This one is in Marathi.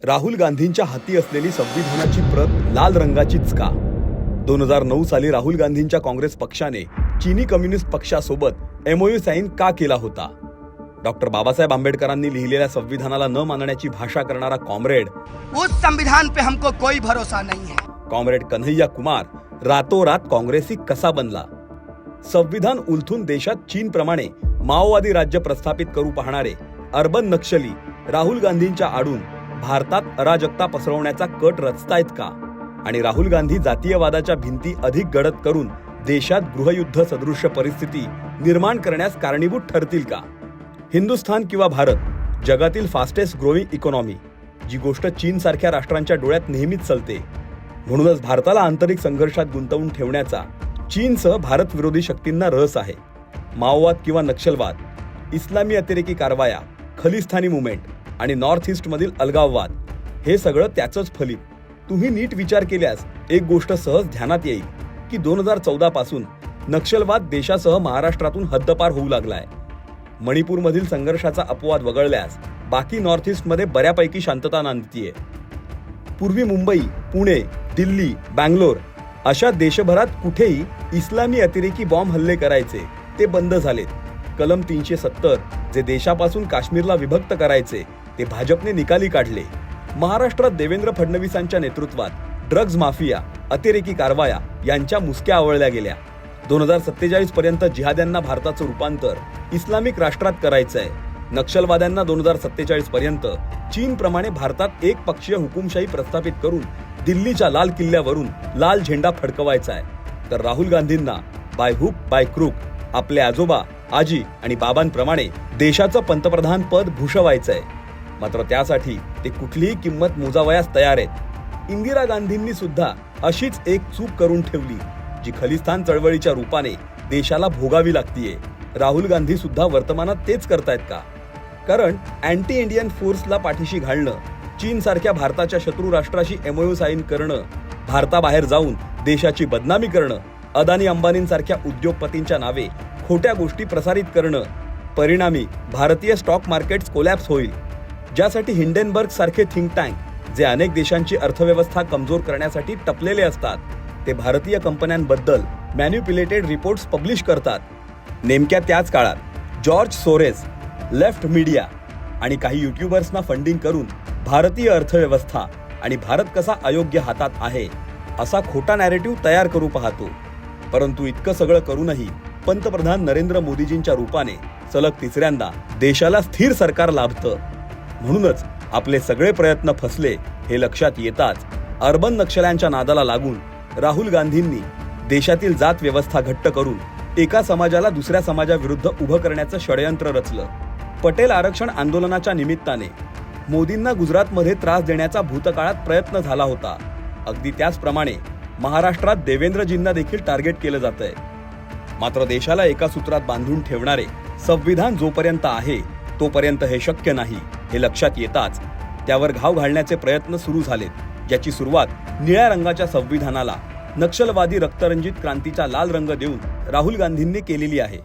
राहुल गांधींच्या हाती असलेली संविधानाची प्रत लाल रंगाचीच का? 2009 साली राहुल गांधींच्या काँग्रेस पक्षाने चीनी कम्युनिस्ट पक्षासोबत एमओयू साईन का केला होता? डॉक्टर बाबासाहेब आंबेडकरांनी लिहिलेल्या संविधानाला न मानण्याची भाषा करणारा कॉम्रेड उस संविधान पे हमको कोई भरोसा नहीं है। कॉम्रेड कन्हैया कुमार रातोरात काँग्रेसी कसा बनला? संविधान उलथून देशात चीन प्रमाणे माओवादी राज्य प्रस्थापित करू पाहणारे अर्बन नक्षली राहुल गांधींच्या आडून भारतात अराजकता पसरवण्याचा कट रचतायत का? आणि राहुल गांधी जातीयवादाच्या भिंती अधिक गडद करून देशात गृहयुद्ध सदृश्य परिस्थिती निर्माण करण्यास कारणीभूत ठरतील का? हिंदुस्थान किंवा भारत जगातील फास्टेस्ट ग्रोईंग इकॉनॉमी, जी गोष्ट चीन सारख्या राष्ट्रांच्या डोळ्यात नेहमीच चलते. म्हणूनच भारताला आंतरिक संघर्षात गुंतवून ठेवण्याचा चीनसह भारत विरोधी शक्तींना रस आहे. माओवाद किंवा नक्षलवाद, इस्लामी अतिरेकी कारवाया, खलिस्तानी मुवमेंट आणि नॉर्थ ईस्ट मधील अलगाववाद हे सगळं त्याचंच फलित. तुम्ही नीट विचार केल्यास एक गोष्ट सहज ध्यानात येईल की 2014 पासून नक्षलवाद देशासह महाराष्ट्रातून हद्दपार होऊ लागलाय. मणिपूरमधील संघर्षाचा अपवाद वगळल्यास बाकी नॉर्थ ईस्टमध्ये बऱ्यापैकी शांतता नांदतीये. पूर्वी मुंबई, पुणे, दिल्ली, बँगलोर अशा देशभरात कुठेही इस्लामी अतिरेकी बॉम्ब हल्ले करायचे ते बंद झालेत. कलम 370 जे देशापासून काश्मीरला विभक्त करायचे ते भाजपने निकाली काढले. महाराष्ट्रात देवेंद्र फडणवीसांच्या नेतृत्वात ड्रग्ज माफिया, अतिरेकी कारवाया यांच्या मुसक्या आवळल्या गेल्या. 2047 पर्यंत जिहाद्यांना भारताचं रूपांतर इस्लामिक राष्ट्रात करायचंय. नक्षलवाद्यांना 2047 पर्यंत चीनप्रमाणे भारतात एक पक्षीय हुकुमशाही प्रस्थापित करून दिल्लीच्या लाल किल्ल्यावरून लाल झेंडा फडकवायचा आहे. तर राहुल गांधींना बाय हुक बाय क्रूक आपले आजोबा, आजी आणि बाबांप्रमाणे देशाचं पंतप्रधान पद भूषवायचंय. मात्र त्यासाठी ते कुठलीही किंमत मोजावयास तयार आहेत. इंदिरा गांधींनी सुद्धा अशीच एक चूक करून ठेवली, जी खलिस्तान चळवळीच्या रूपाने देशाला भोगावी लागतीये. राहुल गांधी सुद्धा वर्तमानात तेच करतायत का? कारण अँटी इंडियन फोर्सला पाठीशी घालणं, चीन सारख्या भारताच्या शत्रू राष्ट्राशी एमओयू साईन करणं, भारताबाहेर जाऊन देशाची बदनामी करणं, अदानी अंबानींसारख्या उद्योगपतींच्या नावे खोट्या गोष्टी प्रसारित करणं, परिणामी भारतीय स्टॉक मार्केट्स कोलॅप्स होईल. ज्यासाठी हिंडेनबर्ग सारखे थिंक टँक, जे अनेक देशांची अर्थव्यवस्था कमजोर करण्यासाठी टपलेले असतात, ते भारतीय कंपन्यांबद्दल मॅन्युप्युलेटेड रिपोर्ट्स पब्लिश करतात. नेमक्या त्याच काळात जॉर्ज सोरेस, लेफ्ट मीडिया आणि काही युट्यूबर्सना फंडिंग करून भारतीय अर्थव्यवस्था आणि भारत कसा अयोग्य हातात आहे असा खोटा नॅरेटिव्ह तयार करू पाहतो. परंतु इतकं सगळं करूनही पंतप्रधान नरेंद्र मोदीजींच्या रूपाने सलग तिसऱ्यांदा देशाला स्थिर सरकार लाभतं. म्हणूनच आपले सगळे प्रयत्न फसले हे लक्षात येताच अर्बन नक्षल्यांच्या नादाला लागून राहुल गांधींनी देशातील जात व्यवस्था घट्ट करून एका समाजाला दुसऱ्या समाजाविरुद्ध उभं करण्याचं षडयंत्र रचलं. पटेल आरक्षण आंदोलनाच्या निमित्ताने मोदींना गुजरातमध्ये त्रास देण्याचा भूतकाळात प्रयत्न झाला होता. अगदी त्याचप्रमाणे महाराष्ट्रात देवेंद्रजींना देखील टार्गेट केलं जातंय. मात्र देशाला एका सूत्रात बांधून ठेवणारे संविधान जोपर्यंत आहे तोपर्यंत हे शक्य नाही हे लक्षात येताच त्यावर घाव घालण्याचे प्रयत्न सुरू झालेत. ज्याची सुरुवात निळ्या रंगाच्या संविधानाला नक्षलवादी रक्तरंजित क्रांतीचा लाल रंग देऊन राहुल गांधींनी केलेली आहे.